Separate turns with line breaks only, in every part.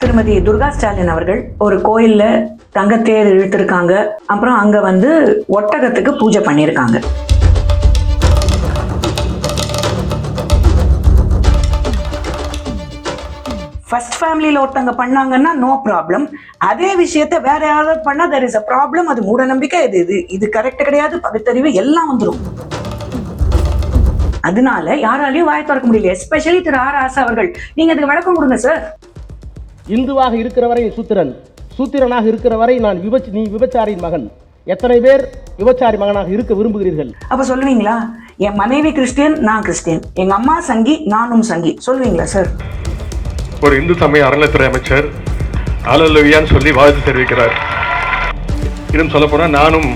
திருமதி துர்கா ஸ்டாலின் அவர்கள் ஒரு கோயில்ல தங்கத்தேர் இழுத்திருக்காங்க. அப்புறம் அங்க ஒட்டகத்துக்கு பூஜை பண்ணியிருக்காங்க. ஃபர்ஸ்ட் ஃபேமிலியில ஒருத்தங்க பண்ணாங்கன்னா நோ ப்ராப்ளம். அதே விஷயத்த வேற யாராவது பண்ணா there is a problem. அது மூட நம்பிக்கை, இது கரெக்ட் கிடையாது, பகுத்தறிவு எல்லாம் வந்துடும். அதனால யாராலையும் வாய் திறக்க முடியல. எஸ்பெஷலி திரு ஆர் ராசா அவர்கள், நீங்க அதுக்கு விளக்கம் கொடுங்க சார்.
இந்துவாக இருக்கிற வரை சூத்திரன், சூத்திரனாக இருக்கிற வரை நீ விபச்சாரியின் மகன். எத்தனை பேர் விபச்சாரி மகனாக இருக்க விரும்புகிறீர்கள்? அப்ப சொல்லுவீங்களா, என் மனைவி கிறிஸ்டியன், நான் கிறிஸ்டியன், எங்க அம்மா சங்கி, நானும் சங்கி, சொல்லுவீங்களா சார்?
ஒரு இந்து சமய அறநிலைத்துறை அமைச்சர் அல்லேலூயான்னு சொல்லி வாழ்த்து தெரிவிக்கிறார். இன்னும் சொல்ல போனா நானும்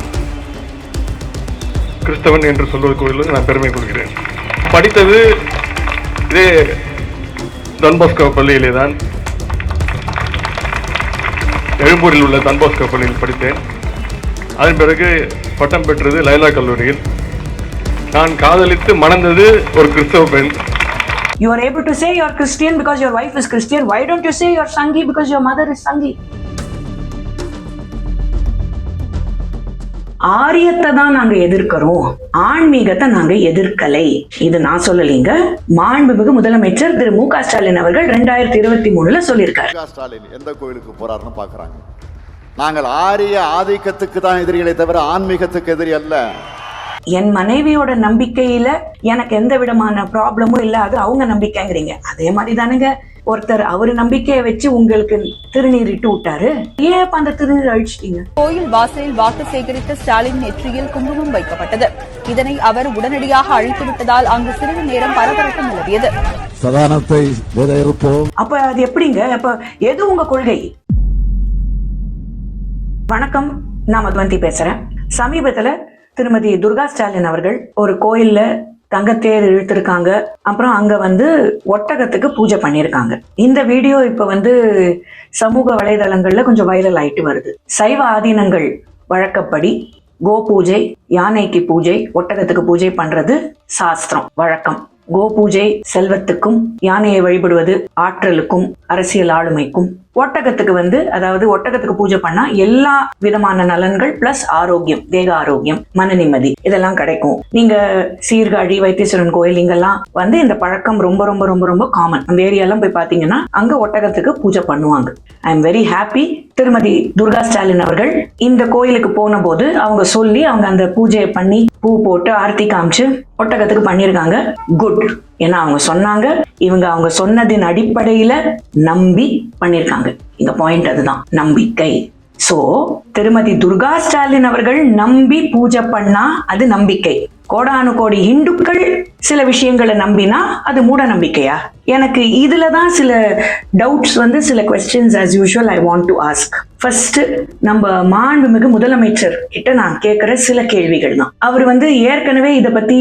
கிறிஸ்தவன் என்று சொல்வதற்கு நான் பெருமை கொள்கிறேன். படித்தது இதே தன்பாஸ்கோ பள்ளியிலே தான், எழும்பூரில் உள்ள தன்பாஸ்கோ பள்ளியில் படித்தேன். அதன் பிறகு பட்டம் பெற்றது லைலா கல்லூரியில். நான் காதலித்து மணந்தது ஒரு கிறிஸ்தவ பெண்.
You are able to say you are Christian because your wife is Christian. Why don't you say you are Sangi because your mother is Sangi? ஆரியத்தை தான் நாங்க எதிர்க்கிறோம், ஆன்மீகத்தை நாங்க எதிர்க்கலை. இது நான் சொல்லலீங்க, மாண்புமிகு முதலமைச்சர் திரு மு க ஸ்டாலின் அவர்கள் 2023 சொல்லியிருக்காரு.
ஸ்டாலின் எந்த கோயிலுக்கு போறாருன்னு பாக்குறாங்க. நாங்கள் ஆரிய ஆதிக்கத்துக்கு தான் எதிரிகளை தவிர ஆன்மீகத்துக்கு எதிரி அல்ல.
என் மனைவியோட நம்பிக்கையில எனக்கு எந்த விதமான ப்ராப்ளமும் இல்ல, அது அவங்க நம்பிக்கைங்கிறீங்க. அதே மாதிரி தானுங்க ஒருத்தர் அவரு நம்பிக்கையை வச்சு உங்களுக்கு திருநீர் இட்டு விட்டாரு. ஏன் அப்ப அந்த திருநீர் அழிச்சிட்டீங்க?
கோயில் வாசலில் வாக்கு சேகரித்த ஸ்டாலின் நெற்றியில் குங்குமம் வைக்கப்பட்டது. இதனை அவர் உடனடியாக அழித்து விட்டதால் அங்கு சிறிது நேரம் பரபரப்பு நிலவியது.
அப்ப அது எப்படிங்க? அப்ப எது உங்க கொள்கை? வணக்கம், நான் மதுவந்தி பேசுறேன். சமீபத்துல திருமதி துர்கா ஸ்டாலின் அவர்கள் ஒரு கோயில்ல தங்கத்தேர் இழுத்திருக்காங்க. அப்புறம் அங்க ஒட்டகத்துக்கு பூஜை பண்ணியிருக்காங்க. இந்த வீடியோ இப்ப சமூக வலைதளங்கள்ல கொஞ்சம் வைரல் ஆயிட்டு வருது. சைவ ஆதீனங்கள் வழக்கப்படி கோ பூஜை, யானைக்கு பூஜை, ஒட்டகத்துக்கு பூஜை பண்றது சாஸ்திரம், வழக்கம். கோ பூஜை செல்வத்துக்கும், யானையை வழிபடுவது ஆற்றலுக்கும், அரசியல் ஆளுமைக்கும். ஒட்டகத்துக்கு அதாவது ஒட்டகத்துக்கு பூஜை பண்ணா எல்லா விதமான நலன்கள் பிளஸ் ஆரோக்கியம், தேக ஆரோக்கியம், மன நிம்மதி இதெல்லாம் கிடைக்கும். நீங்க சீர்காழி, வைத்தீஸ்வரன் கோயில் இங்கெல்லாம் இந்த பழக்கம் ரொம்ப ரொம்ப ரொம்ப ரொம்ப காமன். அந்த ஏரியாலாம் போய் பாத்தீங்கன்னா அங்க ஒட்டகத்துக்கு பூஜை பண்ணுவாங்க. I am very happy. திருமதி துர்கா ஸ்டாலின் அவர்கள் இந்த கோயிலுக்கு போன போது அவங்க சொல்லி அவங்க அந்த பூஜையை பண்ணி பூ போட்டு ஆர்த்தி காமிச்சு ஒட்டகத்துக்கு பண்ணிருக்காங்க. குட். ஏன்னா அவங்க சொன்னாங்க, அவங்க சொன்னதின் அடிப்படையில நம்பி பண்ணிருக்காங்க. இந்த பாயிண்ட் அதுதான், நம்பிக்கை. சோ திருமதி துர்கா ஸ்டாலின் அவர்கள் நம்பி பூஜை பண்ணா அது நம்பிக்கை. கோடானு கோடி இந்துக்கள் சில விஷயங்களை நம்பினா அது மூட நம்பிக்கையா? எனக்கு இதுலதான் சில டவுட்ஸ் சில questions as usual I want to ask. First, நம்ம மாண்புமிகு முதலமைச்சர் கிட்ட நான் கேட்கிற சில கேள்விகள் தான். அவர் ஏற்கனவே இதை பத்தி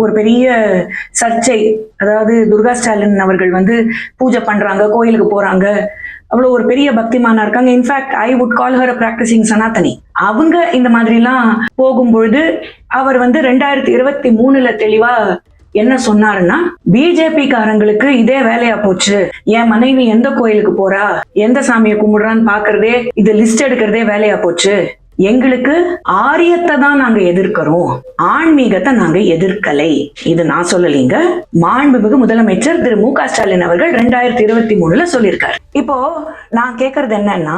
ஒரு பெரிய சர்ச்சை, அதாவது துர்கா ஸ்டாலின் அவர்கள் பூஜை பண்றாங்க, கோயிலுக்கு போறாங்க, அவ்வளவு ஒரு பெரிய பக்திமானா இருக்காங்க. In fact I would call her practising sanatani. அவங்க இந்த மாதிரி எல்லாம் போகும்பொழுது அவர் 2023 தெளிவா என்ன சொன்னாருன்னா, பிஜேபி காரங்களுக்கு இதே வேலையா போச்சு, என் மனைவி எந்த கோயிலுக்கு போறா, எந்த சாமியை கும்பிடுறான்னு பாக்குறதே, இது லிஸ்ட் எடுக்கிறதே வேலையா போச்சு. எங்களுக்கு ஆரியத்தை தான் நாங்க எதிர்க்கிறோம், ஆன்மீகத்தை நாங்க எதிர்க்கலை. இது நான் சொல்லலீங்க, மாண்புமிகு முதலமைச்சர் திரு மு க ஸ்டாலின் அவர்கள் 2023 சொல்லியிருக்காரு. இப்போ நான் கேக்குறது என்னன்னா,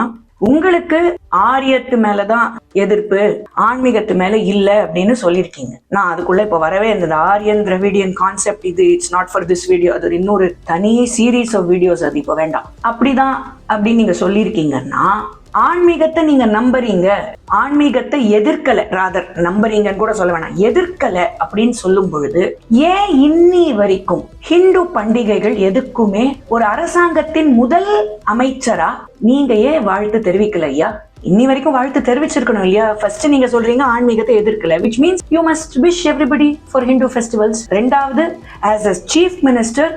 உங்களுக்கு ஆரியத்து மேலதான் எதிர்ப்பு, ஆன்மீகத்து மேல இல்ல அப்படின்னு சொல்லியிருக்கீங்க. நான் அதுக்குள்ள இப்ப வரவே இருந்தது. ஆரியன் திராவிடியன் கான்செப்ட் இது it's not for this video, அது இன்னொரு தனி சீரீஸ் ஆஃப் வீடியோஸ், அது இப்ப வேண்டாம். அப்படிதான் அப்படின்னு நீங்க சொல்லியிருக்கீங்கன்னா, ஆன்மீகத்தை நீங்க நம்புறீங்க, ஆன்மீகத்தை எதிர்க்கல, ராதர் நம்புறீங்கன்னு கூட சொல்ல வேணாம், எதிர்க்கல அப்படின்னு சொல்லும் பொழுது ஏன் இன்னி வரைக்கும் ஹிந்து பண்டிகைகள் எதுக்குமே ஒரு அரசாங்கத்தின் முதல் அமைச்சரா நீங்க ஏன் வாழ்த்து தெரிவிக்கல ஐயா? இன்னி வரைக்கும் வாழ்த்து தெரிவிச்சிருக்கணும் இல்லையா? ஃபர்ஸ்ட் நீங்க சொல்றீங்க ஆன்மீகத்தை எதிர்க்கல, which means you must wish everybody for Hindu festivals. ரெண்டாவது, as a chief minister,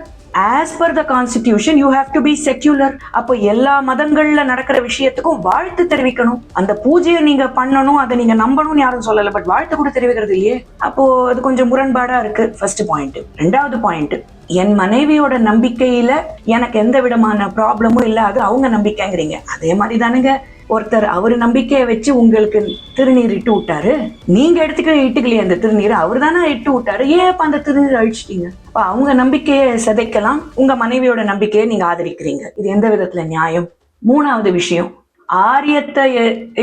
as per the constitution you have to be secular. அப்போ எல்லா மதங்கள்ல நடக்கிற விஷயத்துக்கும் வாழ்த்து தெரிவிக்கணும். அந்த பூஜையை நீங்க பண்ணணும், அதை நீங்க நம்பணும்னு யாரும் சொல்லல, பட் வாழ்த்து கூட தெரிவிக்கிறது இல்லையே. அப்போ அது கொஞ்சம் முரண்பாடா இருக்கு. First point. ரெண்டாவது பாயிண்ட், என் மனைவியோட நம்பிக்கையில எனக்கு எந்த விதமான ப்ராப்ளமும் இல்ல, அது அவங்க நம்பிக்கைங்கிறீங்க. அதே மாதிரி தானுங்க ஒருத்தர் அவரு நம்பிக்கையை வச்சு உங்களுக்கு திருநீர் இட்டு விட்டாரு, நீங்க இட்டுக்கலையே அந்த திருநீர், அவர் தானே இட்டு விட்டாரு, ஏன் இப்ப அந்த திருநீர் அழிச்சிட்டீங்க? அப்ப அவங்க நம்பிக்கையை சிதைக்கலாம், உங்க மனைவியோட நம்பிக்கையை நீங்க ஆதரிக்கிறீங்க. இது எந்த விதத்துல நியாயம்? மூணாவது விஷயம், ஆரியத்தை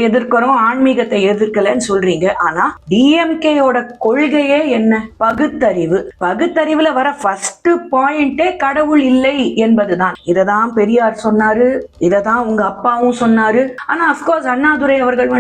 எதிர்க்கிறோம், ஆன்மீகத்தை எதிர்க்கலன்னு சொல்றீங்க. ஆனா டிஎம்கேயோட கொள்கையே என்ன? பகுத்தறிவு. பகுத்தறிவுல வர ஃபர்ஸ்ட் பாயிண்டே கடவுள் இல்லை என்பதுதான். இததான் பெரியார் சொன்னாரு, இததான் உங்க அப்பாவும் சொன்னாரு. ஆனா அப்கோர்ஸ் அண்ணாதுரை அவர்கள்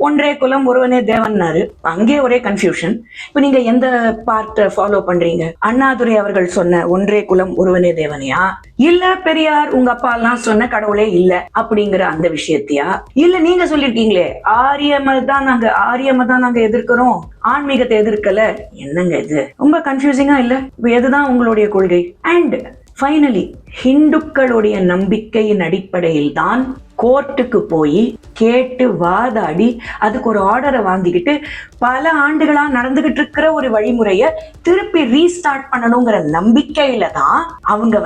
ஒன்றே குலம் ஒருவனே தேவன்னாரு. அங்கே ஒரே கன்ஃபியூஷன். இப்ப நீங்க எந்த பார்ட் ஃபாலோ பண்றீங்க? அண்ணாதுரை அவர்கள் சொன்ன ஒன்றே குலம் ஒருவனே தேவனையா, இல்ல பெரியார் உங்க அப்பா எல்லாம் சொன்ன கடவுளே இல்ல அப்படிங்கிற அந்த விஷயத்தையா, இல்ல நீங்க சொல்லிருக்கீங்களே ஆரியம தான் நாங்க எதிர்க்கிறோம், ஆன்மீகத்தை எதிர்க்கல? என்னங்க இது? ரொம்ப கன்ஃபியூசிங்கா இல்ல? எதுதான் உங்களுடைய கொள்கை? அண்ட் ஃபைனலி ஹிந்துக்களுடைய நம்பிக்கையின் அடிப்படையில் தான் கோர்ட்டுக்கு போய் கேட்டு வாதாடி அதுக்கு ஒரு ஆர்டரை வாங்கிக்கிட்டு பல ஆண்டுகளா நடந்துகிட்டு இருக்கிற ஒரு வழிமுறைய திருப்பி ரீஸ்டார்ட் பண்ணணுங்கிற நம்பிக்கையில தான் அவங்க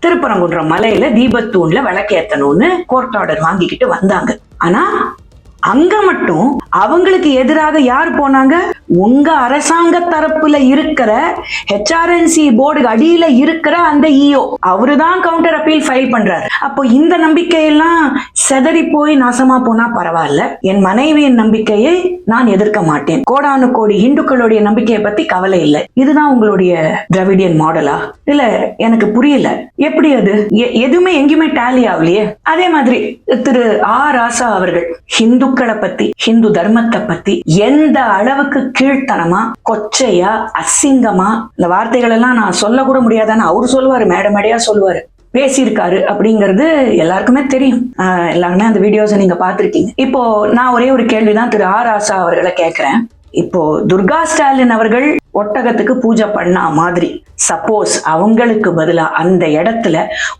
திருப்பரங்குன்றம் மலையில தீபத்தூண்ல விளக்கேத்தணும்னு கோர்ட் ஆர்டர் வாங்கிக்கிட்டு வந்தாங்க. ஆனா அங்க மட்டும் அவங்களுக்கு எதிராக யார் போனாங்க? உங்க அரசாங்க தரப்புல இருக்கிற HRNC போர்டு அடியில இருக்கிற அந்த EO அவருதான் கவுண்டர் அப்பீல் ஃபைல் பண்றாரு. அப்போ இந்த நம்பிக்கையெல்லாம் செதறி போய் நாசமா போனா பரவாயில்ல, என் மனைவியின் நம்பிக்கையை நான் எதிர்க்க மாட்டேன், கோடானு கோடி இந்துக்களுடைய நம்பிக்கையை பத்தி கவலை இல்லை. இதுதான் உங்களுடைய திராவிடியன் மாடலா? இல்ல எனக்கு புரியல. எப்படி அது? எதுவுமே எங்கேயுமே டேலி ஆகலையே. அதே மாதிரி திரு ராசா அவர்கள் ஹிந்துக்களை பத்தி, ஹிந்து தர்மத்தை பத்தி எந்த அளவுக்கு கீழ்த்தனமா, கொச்சையா, அசிங்கமா, இந்த வார்த்தைகள் எல்லாம் நான் சொல்ல கூட முடியாதான்னு அவரு சொல்லுவாரு, மேடையா சொல்லுவாரு, பேசியிருக்காரு அப்படிங்கிறது எல்லாருக்குமே தெரியும். எல்லாருமே அந்த வீடியோஸை நீங்க பார்த்திருக்கீங்க. இப்போ நான் ஒரே ஒரு கேள்விதான் திரு ராசா அவர்களை கேட்கிறேன். இப்போ துர்கா ஸ்டாலின் அவர்கள் ஒட்டகத்துக்கு பூஜை பண்ண மாதிரி சப்போஸ் அவங்களுக்கு பதிலா அந்த இடத்துல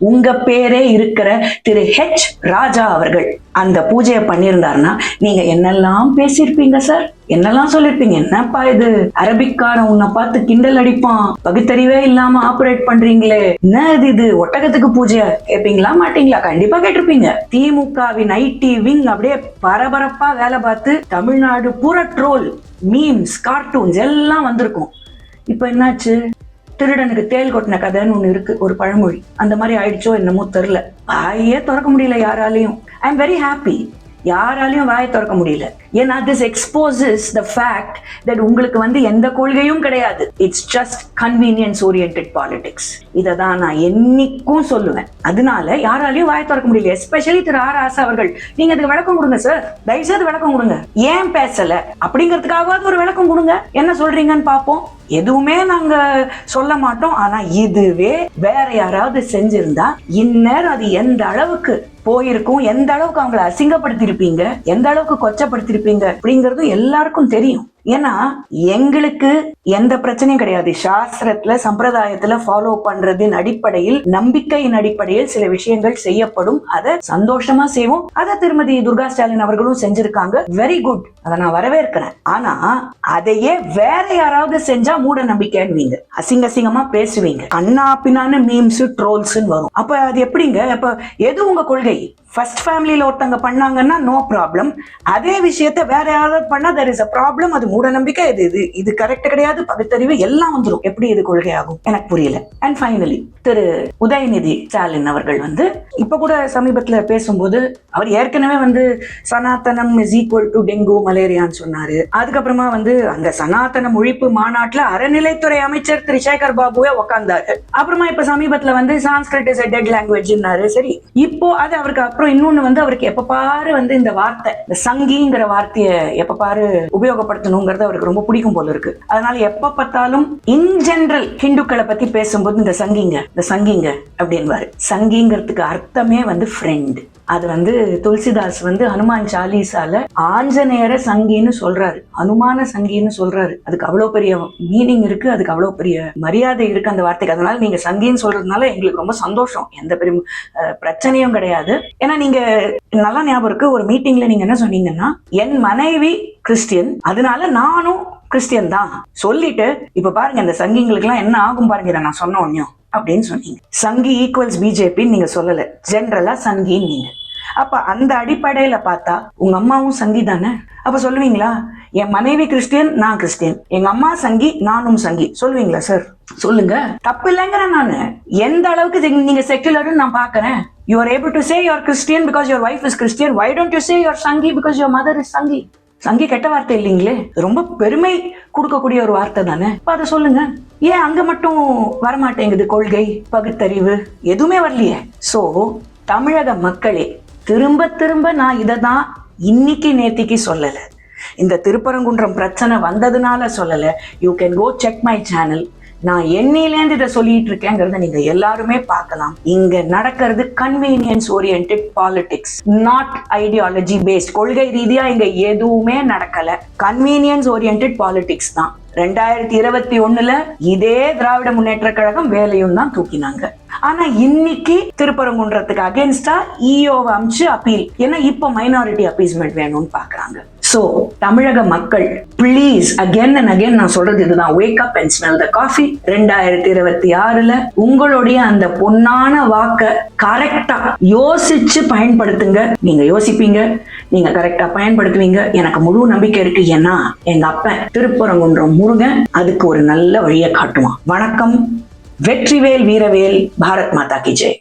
உங்க பேரே இருக்கிற திரு ராஜா அவர்கள் அந்த பூஜையை பண்ணியிருந்தாருன்னா நீங்க என்னெல்லாம் பேசியிருப்பீங்க சார்? என்னெல்லாம் சொல்லிருப்பீங்க? என்னப்பா இது, அரபிக்காரன் உன்னை பார்த்து கிண்டல் அடிப்பான், பகுத்தறிவே இல்லாம ஆபரேட் பண்றீங்களே, என்ன இது ஒட்டகத்துக்கு பூஜையா கேட்பீங்களா மாட்டீங்களா? கண்டிப்பா கேட்டிருப்பீங்க. திமுகவின் IT விங் அப்படியே பரபரப்பா வேலை பார்த்து தமிழ்நாடு பூரா ட்ரோல், மீம்ஸ், கார்ட்டூன்ஸ் எல்லாம் வந்திருக்கும். இப்ப என்னாச்சு? திருடனுக்கு தேல் கொட்டின கதைன்னு ஒண்ணு இருக்கு, ஒரு பழமொழி. அந்த மாதிரி ஆயிடுச்சோ என்னமோ தெரியல. வாயே திறக்க முடியல யாராலையும். ஐ எம் வெரி ஹாப்பி, யாராலையும் வாயை திறக்க முடியல. ஏன்னா this exposes the fact that உங்களுக்கு எந்த கொள்கையும் கிடையாது. It's just convenience oriented politics. இததான் நான் என்னைக்கும் சொல்லுவேன். அதனால யாராலையும் வாயை திறக்க முடியல. எஸ்பெஷலி திரு ராசா அவர்கள், நீங்க அதுக்கு விளக்கம் கொடுங்க சார், தயவுசெய்து விளக்கம் கொடுங்க. ஏன் பேசல அப்படிங்கிறதுக்காகவாது ஒரு விளக்கம் கொடுங்க. என்ன சொல்றீங்கன்னு பாப்போம். எதுவுமே நாங்க சொல்ல மாட்டோம். ஆனா இதுவே வேற யாராவது செஞ்சிருந்தா இந்நேரம் அது எந்த அளவுக்கு போயிருக்கும், எந்த அளவுக்கு அவங்களை அசிங்கப்படுத்திருப்பீங்க, எந்த அளவுக்கு கொச்சப்படுத்திருப்பீங்க அப்படிங்கிறது எல்லாருக்கும் தெரியும். ஏன்னா எங்களுக்கு எந்த பிரச்சனையும் கிடையாது. சாஸ்திரத்துல, சம்பிரதாயத்துல ஃபாலோ பண்றதின் அடிப்படையில், நம்பிக்கையின் அடிப்படையில் சில விஷயங்கள் செய்யப்படும். அதை சந்தோஷமா செய்வோம். அதை திருமதி துர்கா ஸ்டாலின் அவர்களும் செஞ்சிருக்காங்க. வெரி குட், அதை நான் வரவேற்கிறேன். ஆனா அதையே வேற யாராவது செஞ்சா மூட நம்பிக்கைன்னு அசிங்கமா பேசுவீங்க, அண்ணா பின்னான்னு மீம்ஸ், ட்ரோல்ஸ் வரும். அப்ப அது எப்படிங்க? அப்ப எது உங்க கொள்கை? ஃபர்ஸ்ட் ஃபேமிலியில ஒருத்தங்க பண்ணாங்கன்னா நோ ப்ராப்ளம். அதே விஷயத்த வேற யாராவது பண்ணா there is a problem. அது மூட நம்பிக்கை, இது கரெக்ட் கிடையாது, பகுத்தறிவு எல்லாம் வந்துடும். எப்படி இது கொள்கை ஆகும்? எனக்கு புரியல. அண்ட் ஃபைனலி திரு உதயநிதி ஸ்டாலின் அவர்கள் இப்ப கூட சமீபத்துல பேசும்போது அவர் ஏற்கனவே சனாதனம் இஸ் ஈக்குவல் டு டெங்கு, மலேரியான்னு சொன்னாரு. அதுக்கப்புறமா அந்த சனாதனம் ஒழிப்பு மாநாட்டுல அறநிலைத்துறை அமைச்சர் திரு சேகர் பாபுவே உக்காந்தாரு. அப்புறமா இப்ப சமீபத்துல Sanskrit is a dead language. சரி, இப்போ அது அவருக்கு அப்புறம் இன்னொன்னு அவருக்கு எப்ப பாரு இந்த வார்த்தை, இந்த சங்கிங்கிற வார்த்தையை எப்ப பாரு உபயோகப்படுத்தணுங்கிறது அவருக்கு ரொம்ப பிடிக்கும் போல இருக்கு. அதனால எப்ப பார்த்தாலும் இன் ஜெனரல் ஹிந்துக்களை பத்தி பேசும்போது இந்த சங்கிங்க அப்படின்வாரு. சங்கிங்கிறதுக்கு அர்த்தமே ஃப்ரெண்ட். அது துளசிதாஸ் ஹனுமான் சாலிசால ஆஞ்சநேயர சங்கின்னு சொல்றாரு, அனுமான சங்கின்னு சொல்றாரு. அதுக்கு அவ்வளவு பெரிய மீனிங் இருக்கு, அதுக்கு அவ்வளவு பெரிய மரியாதை இருக்கு அந்த வார்த்தைக்கு. அதனால நீங்க சங்கின்னு சொல்றதுனால எங்களுக்கு ரொம்ப சந்தோஷம், எந்த பெரிய பிரச்சனையும் கிடையாது. ஏன்னா நீங்க நல்லா ஞாபகம் இருக்கு, ஒரு மீட்டிங்ல நீங்க என்ன சொன்னீங்கன்னா, என் மனைவி கிறிஸ்டியன், அதனால நானும் கிறிஸ்டியன் தான் சொல்லிட்டு இப்ப பாருங்க இந்த சங்கிங்களுக்கு எல்லாம் என்ன ஆகும் பாருங்க இதை நான் சொன்ன உடனே அப்படின்னு சொன்னீங்க. சங்கி ஈக்குவல்ஸ் பிஜேபின்னு நீங்க சொல்லல, ஜென்ரலா சங்கின்னு நீங்க. அப்ப அந்த அடிப்படையில பார்த்தா உங்க அம்மாவும் சங்கி தானே. அப்ப சொல்லுவீங்களா என் மனைவி கிறிஸ்டியன், நான் கிறிஸ்டியன், எங்க அம்மா சங்கி, நானும் சங்கி சொல்லுவீங்களா சார்? சொல்லுங்க, தப்பு இல்லைங்கிறேன் நானு. எந்த அளவுக்கு நீங்க செக்குலர்னு நான் பாக்குறேன். You are able to say you are Christian because your wife is Christian. Why don't you say you are Sangi because your mother is Sangi? சங்கி கெட்ட வார்த்தை இல்லைங்களே, ரொம்ப பெருமை கொடுக்கக்கூடிய ஒரு வார்த்தை தானே. அதை சொல்லுங்க. ஏன் அங்க மட்டும் வரமாட்டேங்குது? கொள்கை, பகுத்தறிவு எதுவுமே வரலையே. சோ தமிழக மக்களே, திரும்ப திரும்ப நான் இதை தான் இன்னைக்கு நேத்திக்கு சொல்லல, இந்த திருப்பரங்குன்றம் பிரச்சனை வந்ததுனால சொல்லல. You can go check my channel. நான் எண்ணிலேருந்து இதை சொல்லிட்டு இருக்கேங்கிறத நீங்க எல்லாருமே பார்க்கலாம். இங்க நடக்கிறது convenience oriented politics, not ideology based. கொள்கை ரீதியா இங்க எதுவுமே நடக்கல, கன்வீனியன்ஸ் ஓரியன்டட் பாலிடிக்ஸ் தான். 2021 இதே திராவிட முன்னேற்ற கழகம் வேலையும் தான் தூக்கினாங்க. ஆனா இன்னைக்கு திருப்பரங்குன்றத்துக்கு அகேன்ஸ்டா ஈஓவை அமிச்சு அப்பீல், ஏன்னா இப்ப மைனாரிட்டி அப்பீஸ்மெண்ட் வேணும்னு பாக்குறாங்க. சோ தமிழக மக்கள் பிளீஸ், அகேன் அண்ட் அகேன் நான் சொல்றது இதுதான், wake up and smell the coffee. 2026 உங்களுடைய அந்த பொன்னான வாக்க கரெக்டா யோசிச்சு பயன்படுத்துங்க. நீங்க யோசிப்பீங்க, நீங்க கரெக்டா பயன்படுத்துவீங்க, எனக்கு முழு நம்பிக்கை இருக்கு. ஏன்னா எங்க அப்பன் திருப்பரங்குன்றம் முருகன் அதுக்கு ஒரு நல்ல வழியை காட்டுவான். வணக்கம். வெற்றிவேல் வீரவேல். பாரத் மாதா கி ஜெய்.